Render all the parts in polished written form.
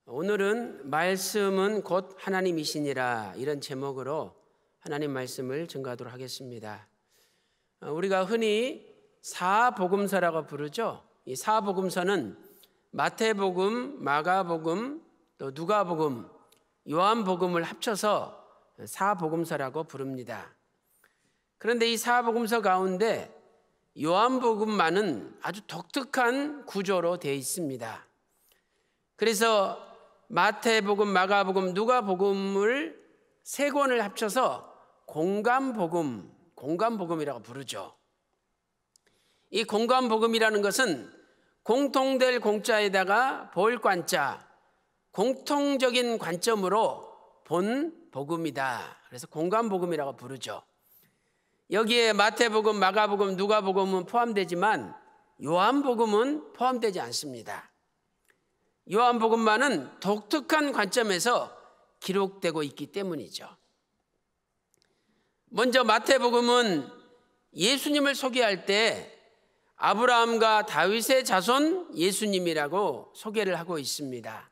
오늘은 말씀은 곧 하나님이시니라, 이런 제목으로 하나님 말씀을 증거하도록 하겠습니다. 우리가 흔히 사복음서라고 부르죠. 이 사복음서는 마태복음, 마가복음, 또 누가복음, 요한복음을 합쳐서 사복음서라고 부릅니다. 그런데 이 사복음서 가운데 요한복음만은 아주 독특한 구조로 되어 있습니다. 그래서 마태복음, 마가복음, 누가복음을 세 권을 합쳐서 공감복음이라고 부르죠. 이 공감복음이라는 것은 공통될 공자에다가 볼 관자, 공통적인 관점으로 본 복음이다. 그래서 공감복음이라고 부르죠. 여기에 마태복음, 마가복음, 누가복음은 포함되지만 요한복음은 포함되지 않습니다. 요한복음만은 독특한 관점에서 기록되고 있기 때문이죠. 먼저 마태복음은 예수님을 소개할 때 아브라함과 다윗의 자손 예수님이라고 소개를 하고 있습니다.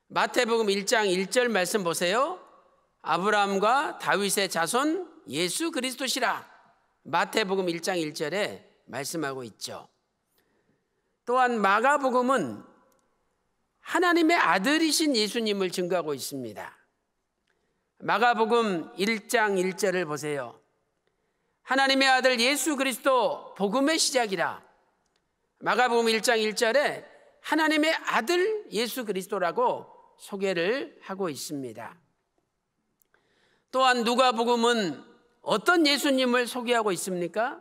마태복음 1장 1절 말씀 보세요. 아브라함과 다윗의 자손 예수 그리스도시라. 마태복음 1장 1절에 말씀하고 있죠. 또한 마가복음은 하나님의 아들이신 예수님을 증거하고 있습니다. 마가복음 1장 1절을 보세요. 하나님의 아들 예수 그리스도 복음의 시작이라. 마가복음 1장 1절에 하나님의 아들 예수 그리스도라고 소개를 하고 있습니다. 또한 누가복음은 어떤 예수님을 소개하고 있습니까?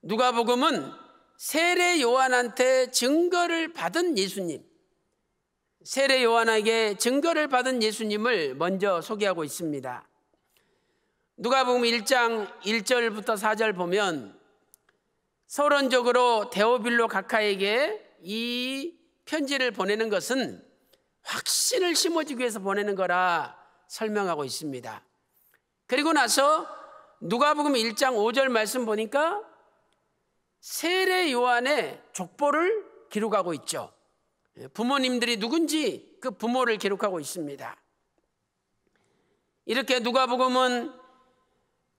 누가복음은 세례 요한한테 증거를 받은 예수님, 세례 요한에게 증거를 받은 예수님을 먼저 소개하고 있습니다. 누가복음 1장 1절부터 4절 보면 서론적으로 데오빌로 각하에게 이 편지를 보내는 것은 확신을 심어주기 위해서 보내는 거라 설명하고 있습니다. 그리고 나서 누가복음 1장 5절 말씀 보니까 세례 요한의 족보를 기록하고 있죠. 부모님들이 누군지 그 부모를 기록하고 있습니다. 이렇게 누가복음은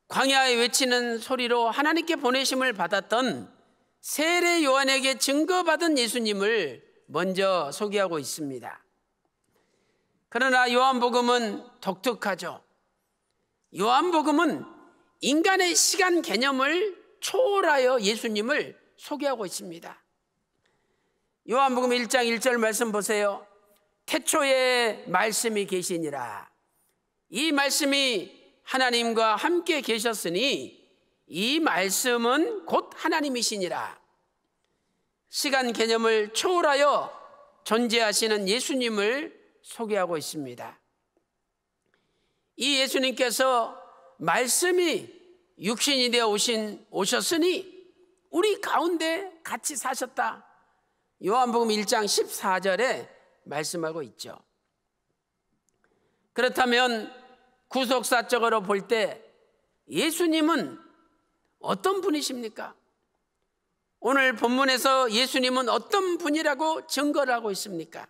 광야에 외치는 소리로 하나님께 보내심을 받았던 세례 요한에게 증거받은 예수님을 먼저 소개하고 있습니다. 그러나 요한복음은 독특하죠. 요한복음은 인간의 시간 개념을 초월하여 예수님을 소개하고 있습니다. 요한복음 1장 1절 말씀 보세요. 태초에 말씀이 계시니라. 이 말씀이 하나님과 함께 계셨으니 이 말씀은 곧 하나님이시니라. 시간 개념을 초월하여 존재하시는 예수님을 소개하고 있습니다. 이 예수님께서 말씀이 육신이 되어 오셨으니 우리 가운데 같이 사셨다. 요한복음 1장 14절에 말씀하고 있죠. 그렇다면 구속사적으로 볼 때 예수님은 어떤 분이십니까? 오늘 본문에서 예수님은 어떤 분이라고 증거를 하고 있습니까?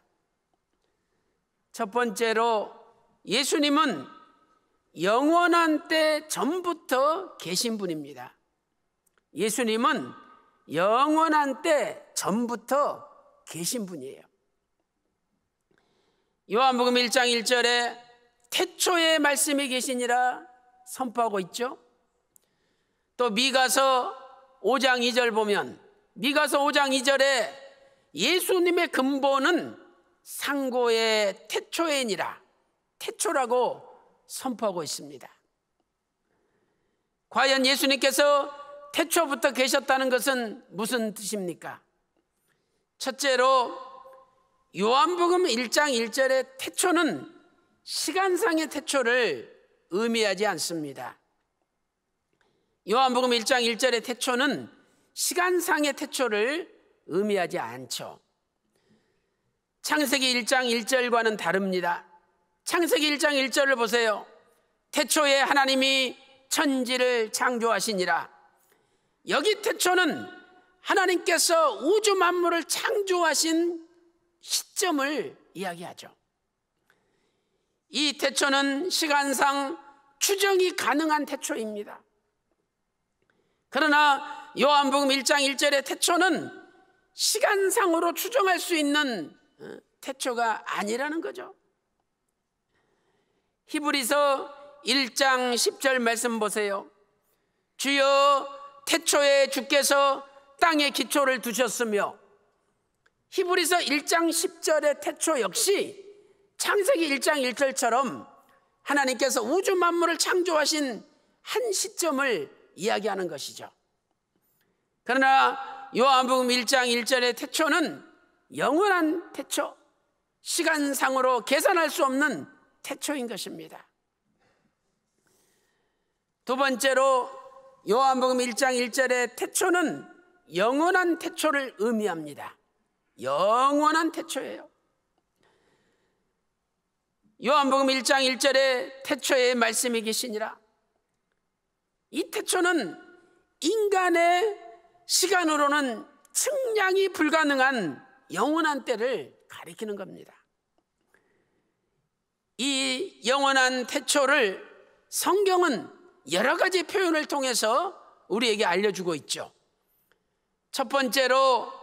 첫 번째로 예수님은 영원한 때 전부터 계신 분입니다. 예수님은 영원한 때 전부터 계신 분이에요. 요한복음 1장 1절에 태초에 말씀이 계시니라 선포하고 있죠. 또 미가서 5장 2절 보면 미가서 5장 2절에 예수님의 근본은 상고의 태초에니라, 태초라고 선포하고 있습니다. 과연 예수님께서 태초부터 계셨다는 것은 무슨 뜻입니까? 첫째로 요한복음 1장 1절의 태초는 시간상의 태초를 의미하지 않습니다. 요한복음 1장 1절의 태초는 시간상의 태초를 의미하지 않죠. 창세기 1장 1절과는 다릅니다. 창세기 1장 1절을 보세요. 태초에 하나님이 천지를 창조하시니라. 여기 태초는 하나님께서 우주 만물을 창조하신 시점을 이야기하죠. 이 태초는 시간상 추정이 가능한 태초입니다. 그러나 요한복음 1장 1절의 태초는 시간상으로 추정할 수 있는 태초가 아니라는 거죠. 히브리서 1장 10절 말씀 보세요. 주여 태초에 주께서 땅에 기초를 두셨으며, 히브리서 1장 10절의 태초 역시 창세기 1장 1절처럼 하나님께서 우주 만물을 창조하신 한 시점을 이야기하는 것이죠. 그러나 요한복음 1장 1절의 태초는 영원한 태초, 시간상으로 계산할 수 없는 태초인 것입니다. 두 번째로 요한복음 1장 1절의 태초는 영원한 태초를 의미합니다. 영원한 태초예요. 요한복음 1장 1절에 태초에 말씀이 계시니라. 이 태초는 인간의 시간으로는 측량이 불가능한 영원한 때를 가리키는 겁니다. 이 영원한 태초를 성경은 여러 가지 표현을 통해서 우리에게 알려주고 있죠. 첫 번째로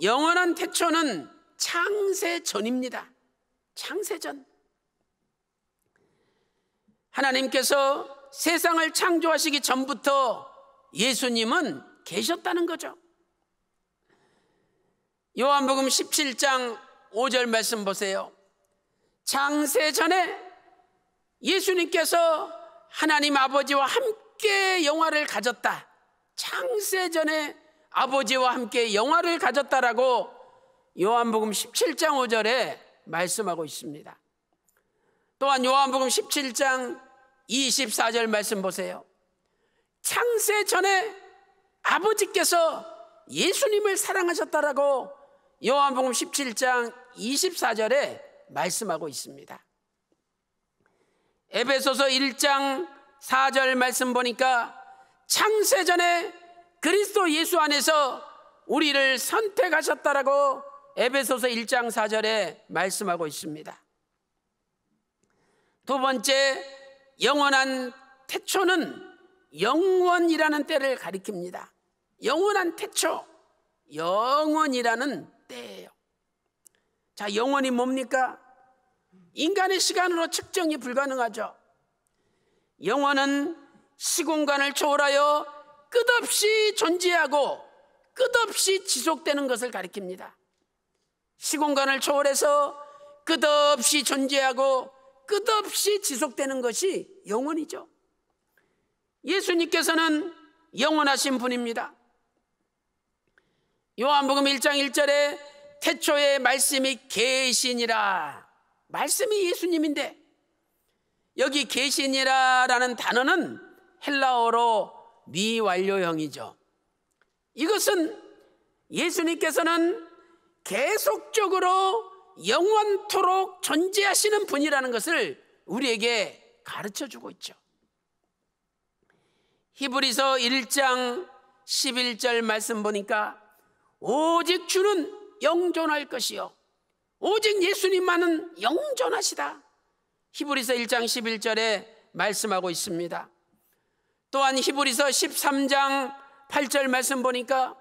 영원한 태초는 창세전입니다. 창세전. 하나님께서 세상을 창조하시기 전부터 예수님은 계셨다는 거죠. 요한복음 17장 5절 말씀 보세요. 창세전에 예수님께서 하나님 아버지와 함께 영화를 가졌다. 창세전에 아버지와 함께 영화를 가졌다라고 요한복음 17장 5절에 말씀하고 있습니다. 또한 요한복음 17장 24절 말씀 보세요. 창세전에 아버지께서 예수님을 사랑하셨다라고 요한복음 17장 24절에 말씀하고 있습니다. 에베소서 1장 4절 말씀 보니까 창세전에 그리스도 예수 안에서 우리를 선택하셨다라고 에베소서 1장 4절에 말씀하고 있습니다. 두 번째, 영원한 태초는 영원이라는 때를 가리킵니다. 영원한 태초, 영원이라는 때예요. 자, 영원이 뭡니까? 인간의 시간으로 측정이 불가능하죠. 영원은 시공간을 초월하여 끝없이 존재하고 끝없이 지속되는 것을 가리킵니다. 시공간을 초월해서 끝없이 존재하고 끝없이 지속되는 것이 영원이죠. 예수님께서는 영원하신 분입니다. 요한복음 1장 1절에 태초에 말씀이 계시니라. 말씀이 예수님인데 여기 계시니라라는 단어는 헬라어로 미완료형이죠. 이것은 예수님께서는 계속적으로 영원토록 존재하시는 분이라는 것을 우리에게 가르쳐주고 있죠. 히브리서 1장 11절 말씀 보니까 오직 주는 영존할 것이요 오직 예수님만은 영존하시다. 히브리서 1장 11절에 말씀하고 있습니다. 또한 히브리서 13장 8절 말씀 보니까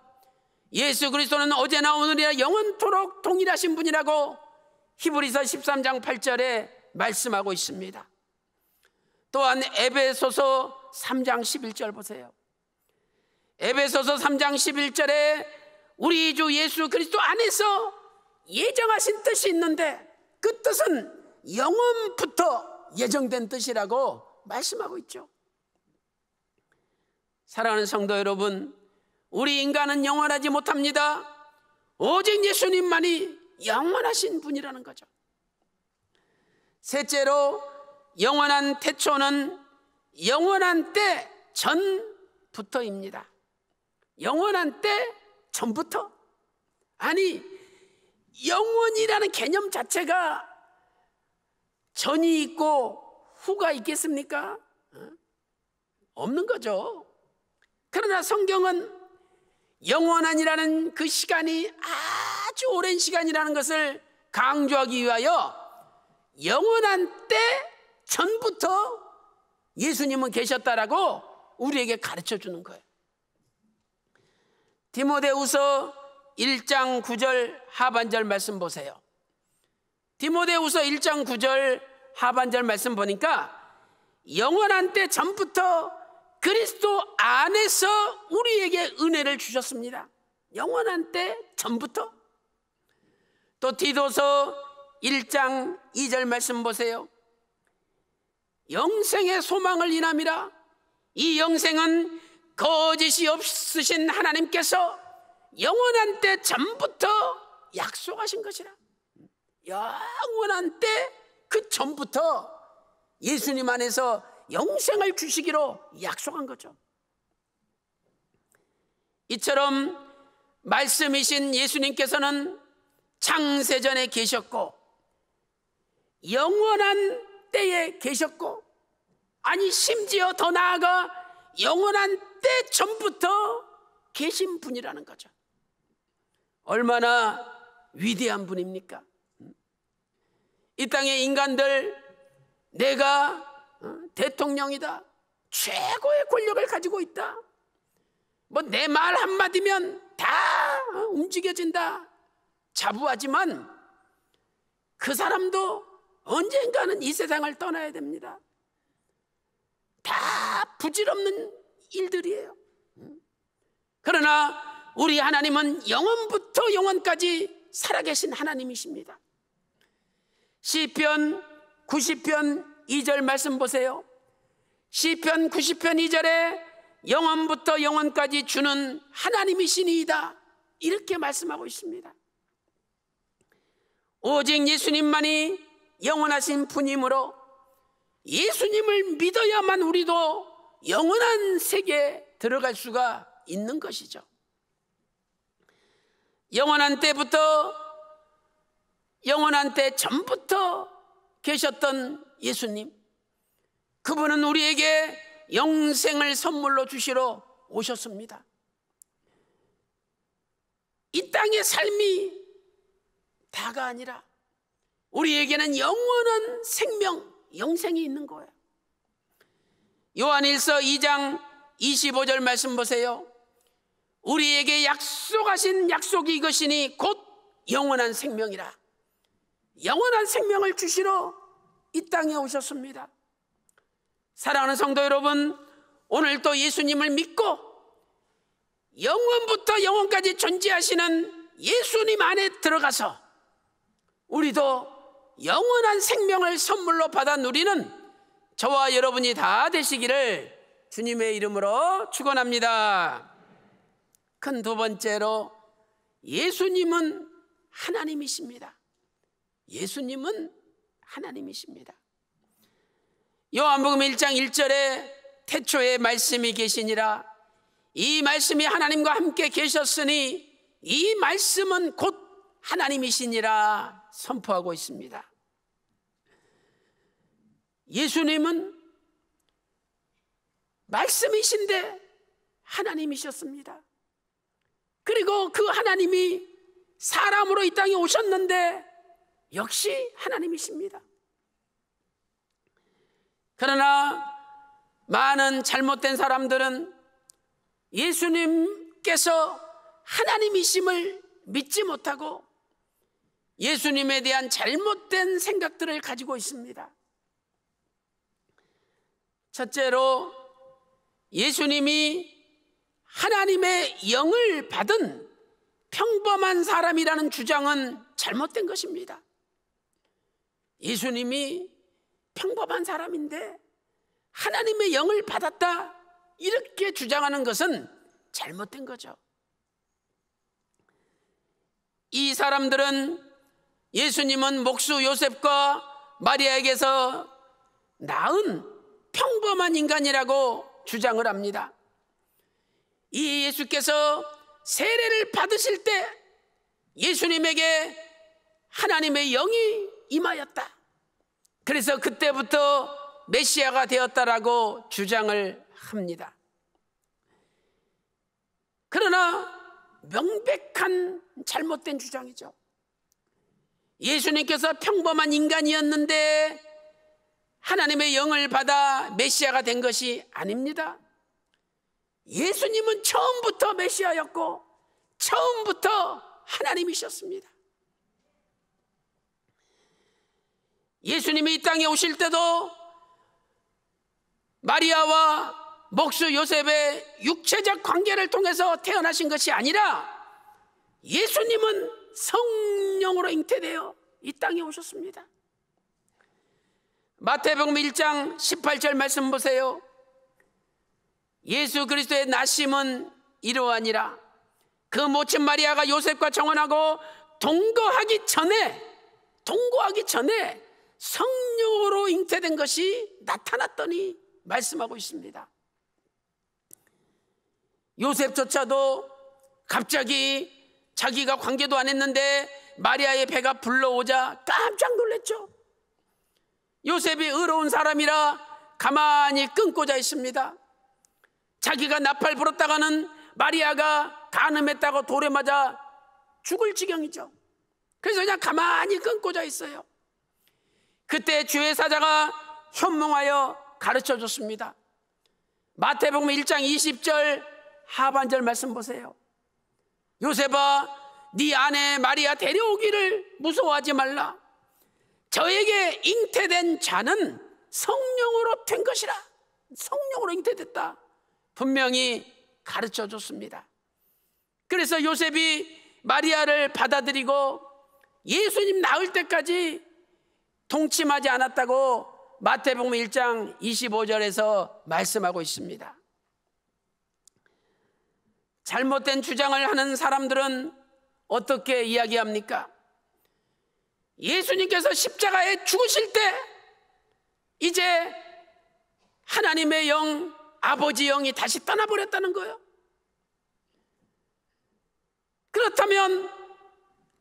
예수 그리스도는 어제나 오늘이나 영원토록 동일하신 분이라고 히브리서 13장 8절에 말씀하고 있습니다. 또한 에베소서 3장 11절 보세요. 에베소서 3장 11절에 우리 주 예수 그리스도 안에서 예정하신 뜻이 있는데 그 뜻은 영원부터 예정된 뜻이라고 말씀하고 있죠. 사랑하는 성도 여러분, 우리 인간은 영원하지 못합니다. 오직 예수님만이 영원하신 분이라는 거죠. 셋째로 영원한 태초는 영원한 때 전부터입니다. 영원한 때 전부터? 아니, 영원이라는 개념 자체가 전이 있고 후가 있겠습니까? 없는 거죠. 그러나 성경은 영원한이라는 그 시간이 아주 오랜 시간이라는 것을 강조하기 위하여 영원한 때 전부터 예수님은 계셨다라고 우리에게 가르쳐 주는 거예요. 디모데후서 1장 9절 하반절 말씀 보세요. 디모데후서 1장 9절 하반절 말씀 보니까 영원한 때 전부터 그리스도 안에서 우리에게 은혜를 주셨습니다. 영원한 때 전부터. 또 디도서 1장 2절 말씀 보세요. 영생의 소망을 인함이라. 이 영생은 거짓이 없으신 하나님께서 영원한 때 전부터 약속하신 것이라. 영원한 때 그 전부터 예수님 안에서 영생을 주시기로 약속한 거죠. 이처럼 말씀이신 예수님께서는 창세전에 계셨고 영원한 때에 계셨고, 아니 심지어 더 나아가 영원한 때 전부터 계신 분이라는 거죠. 얼마나 위대한 분입니까? 이 땅의 인간들, 내가 대통령이다, 최고의 권력을 가지고 있다, 뭐 내 말 한마디면 다 움직여진다, 자부하지만 그 사람도 언젠가는 이 세상을 떠나야 됩니다. 다 부질없는 일들이에요. 그러나 우리 하나님은 영원부터 영원까지 살아계신 하나님이십니다. 시편 90편 2절 말씀 보세요. 시편 90편 2절에 영원부터 영원까지 주는 하나님이시니이다, 이렇게 말씀하고 있습니다. 오직 예수님만이 영원하신 분이므로 예수님을 믿어야만 우리도 영원한 세계에 들어갈 수가 있는 것이죠. 영원한 때부터, 영원한 때 전부터 계셨던 예수님, 그분은 우리에게 영생을 선물로 주시러 오셨습니다. 이 땅의 삶이 다가 아니라 우리에게는 영원한 생명, 영생이 있는 거예요. 요한일서 2장 25절 말씀 보세요. 우리에게 약속하신 약속이 이것이니 곧 영원한 생명이라. 영원한 생명을 주시러 이 땅에 오셨습니다. 사랑하는 성도 여러분, 오늘도 예수님을 믿고 영원부터 영원까지 존재하시는 예수님 안에 들어가서 우리도 영원한 생명을 선물로 받아 누리는 저와 여러분이 다 되시기를 주님의 이름으로 축원합니다. 큰 두 번째로, 예수님은 하나님이십니다. 예수님은 하나님이십니다. 요한복음 1장 1절에 태초에 말씀이 계시니라. 이 말씀이 하나님과 함께 계셨으니 이 말씀은 곧 하나님이시니라 선포하고 있습니다. 예수님은 말씀이신데 하나님이셨습니다. 그리고 그 하나님이 사람으로 이 땅에 오셨는데 역시 하나님이십니다. 그러나 많은 잘못된 사람들은 예수님께서 하나님이심을 믿지 못하고 예수님에 대한 잘못된 생각들을 가지고 있습니다. 첫째로, 예수님이 하나님의 영을 받은 평범한 사람이라는 주장은 잘못된 것입니다. 예수님이 평범한 사람인데 하나님의 영을 받았다, 이렇게 주장하는 것은 잘못된 거죠. 이 사람들은 예수님은 목수 요셉과 마리아에게서 낳은 평범한 인간이라고 주장을 합니다. 이 예수께서 세례를 받으실 때 예수님에게 하나님의 영이 임하였다, 그래서 그때부터 메시아가 되었다라고 주장을 합니다. 그러나 명백한 잘못된 주장이죠. 예수님께서 평범한 인간이었는데 하나님의 영을 받아 메시아가 된 것이 아닙니다. 예수님은 처음부터 메시아였고 처음부터 하나님이셨습니다. 예수님이 이 땅에 오실 때도 마리아와 목수 요셉의 육체적 관계를 통해서 태어나신 것이 아니라 예수님은 성령으로 잉태되어 이 땅에 오셨습니다. 마태복음 1장 18절 말씀 보세요. 예수 그리스도의 나심은 이러하니라. 그 모친 마리아가 요셉과 정혼하고 동거하기 전에 성령으로 잉태된 것이 나타났더니 말씀하고 있습니다. 요셉조차도 갑자기 자기가 관계도 안 했는데 마리아의 배가 불러오자 깜짝 놀랐죠. 요셉이 의로운 사람이라 가만히 끊고자 있습니다. 자기가 나팔 불었다가는 마리아가 간음했다고 돌에 맞아 죽을 지경이죠. 그래서 그냥 가만히 끊고자 있어요. 그때 주의 사자가 현몽하여 가르쳐 줬습니다. 마태복음 1장 20절 하반절 말씀 보세요. 요셉아, 네 아내 마리아 데려오기를 무서워하지 말라. 저에게 잉태된 자는 성령으로 된 것이라. 성령으로 잉태됐다. 분명히 가르쳐 줬습니다. 그래서 요셉이 마리아를 받아들이고 예수님 낳을 때까지 동침하지 않았다고 마태복음 1장 25절에서 말씀하고 있습니다. 잘못된 주장을 하는 사람들은 어떻게 이야기합니까? 예수님께서 십자가에 죽으실 때 이제 하나님의 영, 아버지 영이 다시 떠나버렸다는 거예요. 그렇다면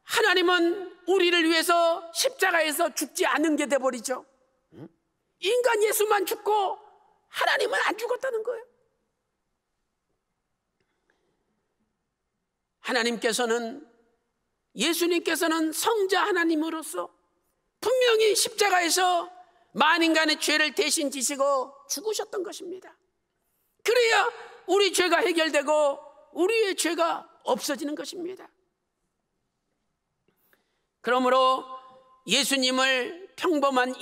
하나님은 우리를 위해서 십자가에서 죽지 않은 게 돼버리죠. 인간 예수만 죽고 하나님은 안 죽었다는 거예요. 예수님께서는 성자 하나님으로서 분명히 십자가에서 만인간의 죄를 대신 지시고 죽으셨던 것입니다. 그래야 우리 죄가 해결되고 우리의 죄가 없어지는 것입니다. 그러므로 예수님을 평범한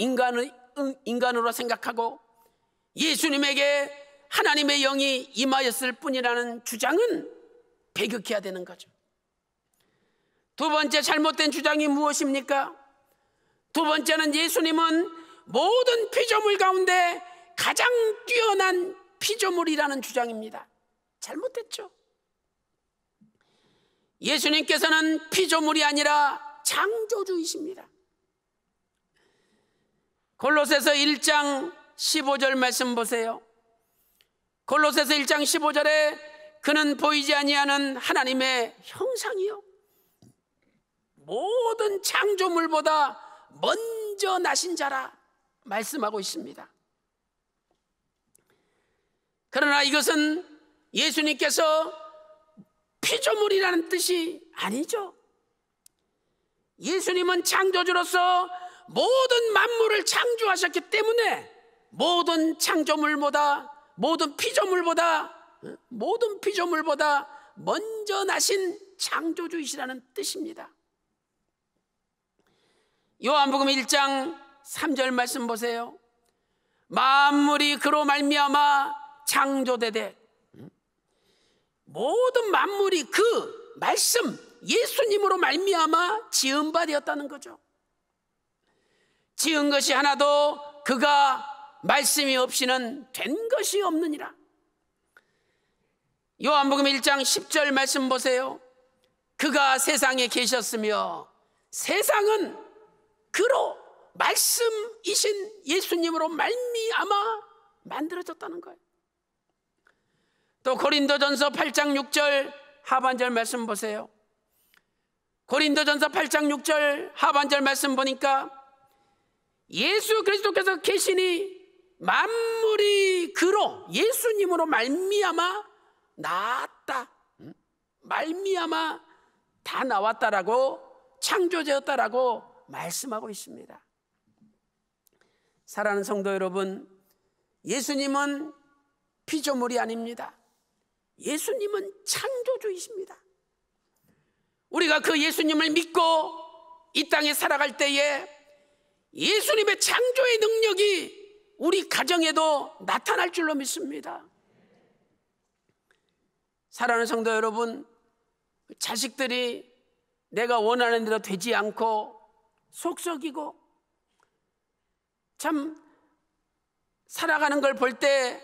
인간으로 생각하고 예수님에게 하나님의 영이 임하였을 뿐이라는 주장은 배격해야 되는 거죠. 두 번째 잘못된 주장이 무엇입니까? 두 번째는 예수님은 모든 피조물 가운데 가장 뛰어난 피조물이라는 주장입니다. 잘못됐죠. 예수님께서는 피조물이 아니라 창조주이십니다. 골로새서 1장 15절 말씀 보세요. 골로새서 1장 15절에 그는 보이지 아니하는 하나님의 형상이요 모든 창조물보다 먼저 나신 자라 말씀하고 있습니다. 그러나 이것은 예수님께서 피조물이라는 뜻이 아니죠. 예수님은 창조주로서 모든 만물을 창조하셨기 때문에 모든 피조물보다 먼저 나신 창조주이시라는 뜻입니다. 요한복음 1장 3절 말씀 보세요. 만물이 그로 말미암아 창조되되, 모든 만물이 그 말씀 예수님으로 말미암아 지은 바 되었다는 거죠. 지은 것이 하나도 그가 말씀이 없이는 된 것이 없느니라. 요한복음 1장 10절 말씀 보세요. 그가 세상에 계셨으며 세상은 그로 말씀이신 예수님으로 말미암아 만들어졌다는 거예요. 또 고린도전서 8장 6절 하반절 말씀 보세요. 고린도전서 8장 6절 하반절 말씀 보니까 예수 그리스도께서 계시니 만물이 그로 예수님으로 말미암아 나았다, 말미암아 다 나왔다라고, 창조되었다라고 말씀하고 있습니다. 사랑하는 성도 여러분, 예수님은 피조물이 아닙니다. 예수님은 창조주이십니다. 우리가 그 예수님을 믿고 이 땅에 살아갈 때에 예수님의 창조의 능력이 우리 가정에도 나타날 줄로 믿습니다. 사랑하는 성도 여러분, 자식들이 내가 원하는 대로 되지 않고 속썩이고 참 살아가는 걸 볼 때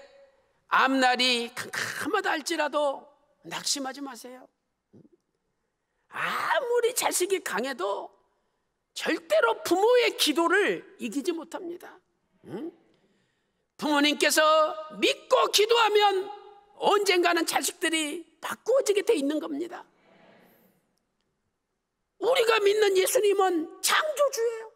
앞날이 캄캄하다 할지라도 낙심하지 마세요. 아무리 자식이 강해도 절대로 부모의 기도를 이기지 못합니다. 부모님께서 믿고 기도하면 언젠가는 자식들이 바꾸어지게 돼 있는 겁니다. 우리가 믿는 예수님은 창조주예요.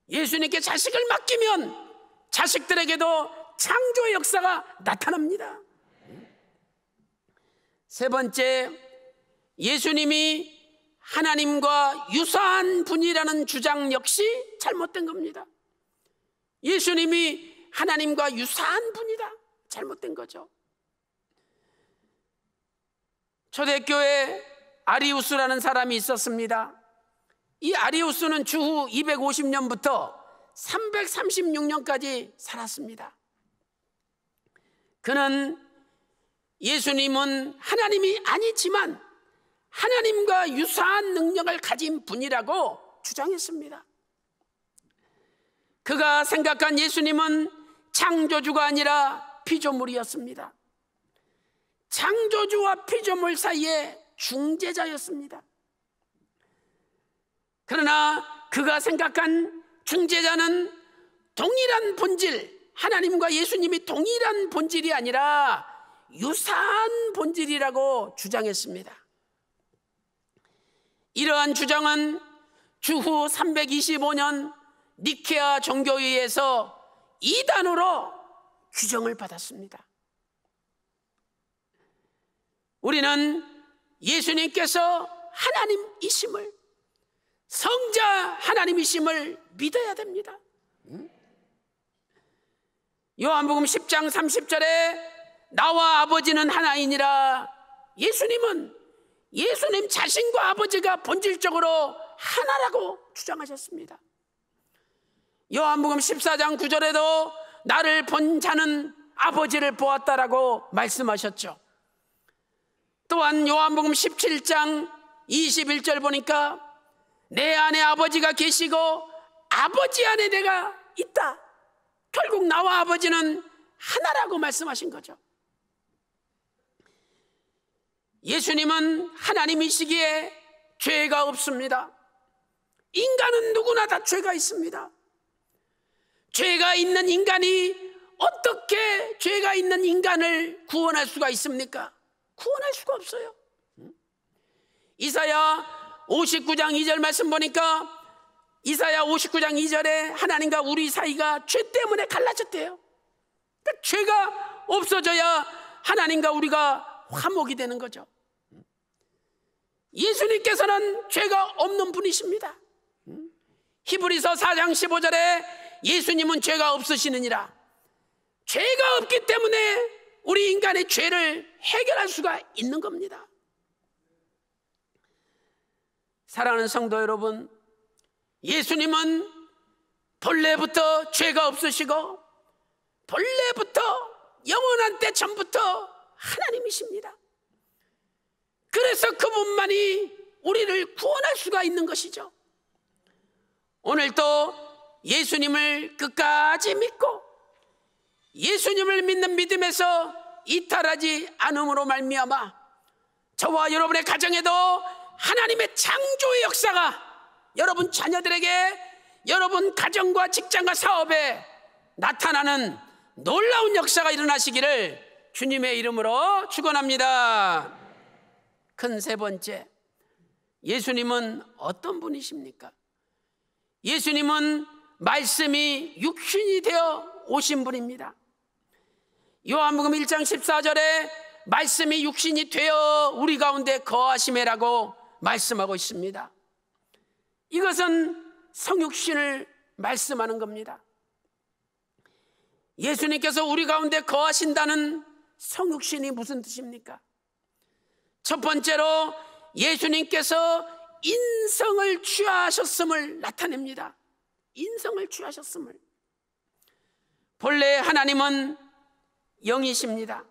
예수님께 자식을 맡기면 자식들에게도 창조의 역사가 나타납니다. 세 번째, 예수님이 하나님과 유사한 분이라는 주장 역시 잘못된 겁니다. 예수님이 하나님과 유사한 분이다, 잘못된 거죠. 초대교회에 아리우스라는 사람이 있었습니다. 이 아리우스는 주후 250년부터 336년까지 살았습니다. 그는 예수님은 하나님이 아니지만 하나님과 유사한 능력을 가진 분이라고 주장했습니다. 그가 생각한 예수님은 창조주가 아니라 피조물이었습니다. 창조주와 피조물 사이의 중재자였습니다. 그러나 그가 생각한 중재자는 동일한 본질, 하나님과 예수님이 동일한 본질이 아니라 유사한 본질이라고 주장했습니다. 이러한 주장은 주후 325년 니케아 종교회의에서 이단으로 규정을 받았습니다. 우리는 예수님께서 하나님이심을, 성자 하나님이심을 믿어야 됩니다. 요한복음 10장 30절에 나와 아버지는 하나이니라, 예수님 자신과 아버지가 본질적으로 하나라고 주장하셨습니다. 요한복음 14장 9절에도 나를 본 자는 아버지를 보았다라고 말씀하셨죠. 또한 요한복음 17장 21절 보니까 내 안에 아버지가 계시고 아버지 안에 내가 있다, 결국 나와 아버지는 하나라고 말씀하신 거죠. 예수님은 하나님이시기에 죄가 없습니다. 인간은 누구나 다 죄가 있습니다. 죄가 있는 인간이 어떻게 죄가 있는 인간을 구원할 수가 있습니까? 구원할 수가 없어요. 이사야 59장 2절 말씀 보니까 이사야 59장 2절에 하나님과 우리 사이가 죄 때문에 갈라졌대요. 그러니까 죄가 없어져야 하나님과 우리가 화목이 되는 거죠. 예수님께서는 죄가 없는 분이십니다. 히브리서 4장 15절에 예수님은 죄가 없으시느니라. 죄가 없기 때문에 우리 인간의 죄를 해결할 수가 있는 겁니다. 사랑하는 성도 여러분, 예수님은 본래부터 죄가 없으시고 본래부터 영원한 때 전부터 하나님이십니다. 그래서 그분만이 우리를 구원할 수가 있는 것이죠. 오늘도 예수님을 끝까지 믿고 예수님을 믿는 믿음에서 이탈하지 않음으로 말미암아 저와 여러분의 가정에도 하나님의 창조의 역사가 여러분 자녀들에게, 여러분 가정과 직장과 사업에 나타나는 놀라운 역사가 일어나시기를 주님의 이름으로 축원합니다. 큰 세 번째, 예수님은 어떤 분이십니까? 예수님은 말씀이 육신이 되어 오신 분입니다. 요한복음 1장 14절에 말씀이 육신이 되어 우리 가운데 거하심이라고 말씀하고 있습니다. 이것은 이것은 성육신을 말씀하는 겁니다. 예수님께서 우리 가운데 거하신다는 성육신이 무슨 뜻입니까? 첫 번째로 예수님께서 인성을 취하셨음을 나타냅니다. 인성을 취하셨음을. 본래 하나님은 영이십니다.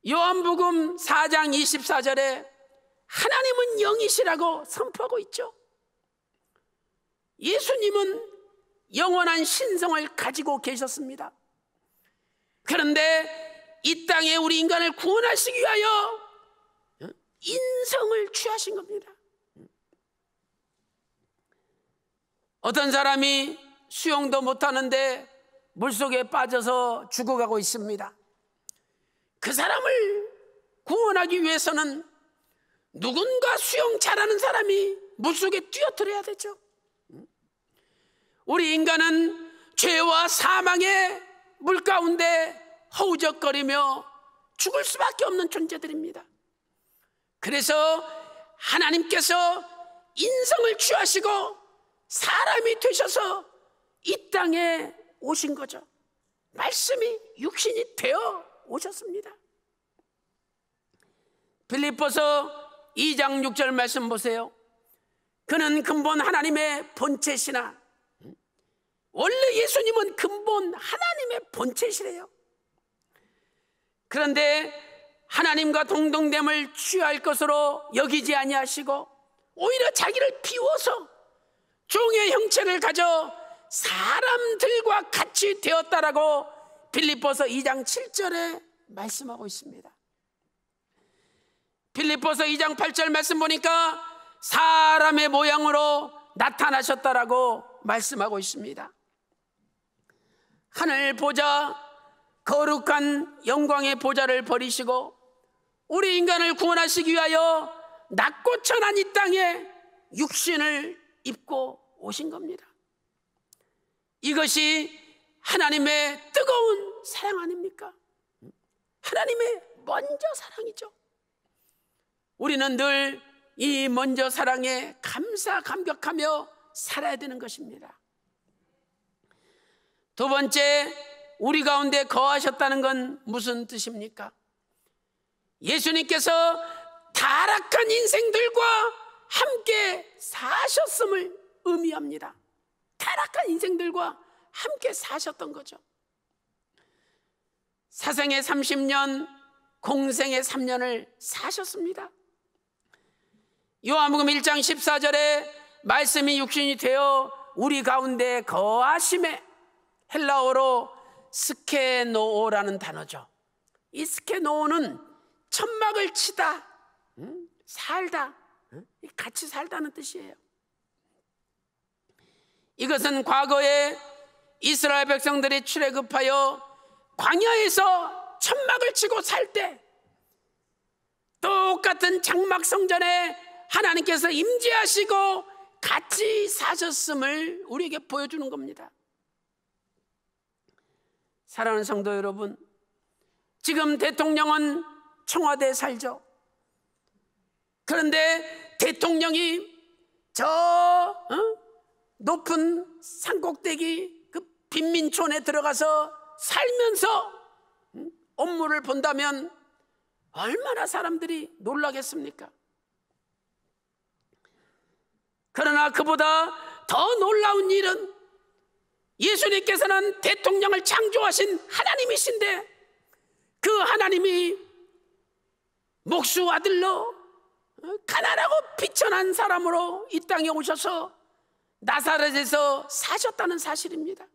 요한복음 4장 24절에 하나님은 영이시라고 선포하고 있죠. 예수님은 영원한 신성을 가지고 계셨습니다. 그런데 이 땅에 우리 인간을 구원하시기 위하여 인성을 취하신 겁니다. 어떤 사람이 수영도 못하는데 물속에 빠져서 죽어가고 있습니다. 그 사람을 구원하기 위해서는 누군가 수영 잘하는 사람이 물속에 뛰어들어야 되죠. 우리 인간은 죄와 사망의 물 가운데 허우적거리며 죽을 수밖에 없는 존재들입니다. 그래서 하나님께서 인성을 취하시고 사람이 되셔서 이 땅에 오신 거죠. 말씀이 육신이 되어 오셨습니다. 빌립보서 2장 6절 말씀 보세요. 그는 근본 하나님의 본체시나, 원래 예수님은 근본 하나님의 본체시래요. 그런데 하나님과 동등됨을 취할 것으로 여기지 아니하시고 오히려 자기를 비워서 종의 형체를 가져 사람들과 같이 되었다라고 빌립보서 2장 7절에 말씀하고 있습니다. 빌립보서 2장 8절 말씀 보니까 사람의 모양으로 나타나셨다라고 말씀하고 있습니다. 하늘 보좌, 거룩한 영광의 보좌를 버리시고 우리 인간을 구원하시기 위하여 낮고 천한 이 땅에 육신을 입고 오신 겁니다. 이것이 하나님의 뜨거운 사랑 아닙니까? 하나님의 먼저 사랑이죠. 우리는 늘 이 먼저 사랑에 감사 감격하며 살아야 되는 것입니다. 두 번째, 우리 가운데 거하셨다는 건 무슨 뜻입니까? 예수님께서 타락한 인생들과 함께 사셨음을 의미합니다. 타락한 인생들과 함께 사셨던 거죠. 사생의 30년, 공생의 3년을 사셨습니다. 요한복음 1장 14절에 말씀이 육신이 되어 우리 가운데 거하심에, 헬라어로 스케노오라는 단어죠. 이 스케노오는 천막을 치다, 살다, 같이 살다는 뜻이에요. 이것은 과거에 이스라엘 백성들이 출애굽하여 광야에서 천막을 치고 살 때 똑같은 장막 성전에 하나님께서 임재하시고 같이 사셨음을 우리에게 보여주는 겁니다. 사랑하는 성도 여러분, 지금 대통령은 청와대에 살죠. 그런데 대통령이 저 높은 산꼭대기 그 빈민촌에 들어가서 살면서 업무를 본다면 얼마나 사람들이 놀라겠습니까? 그러나 그보다 더 놀라운 일은 예수님께서는 대통령을 창조하신 하나님이신데 그 하나님이 목수 아들로 가난하고 비천한 사람으로 이 땅에 오셔서 나사렛에서 사셨다는 사실입니다.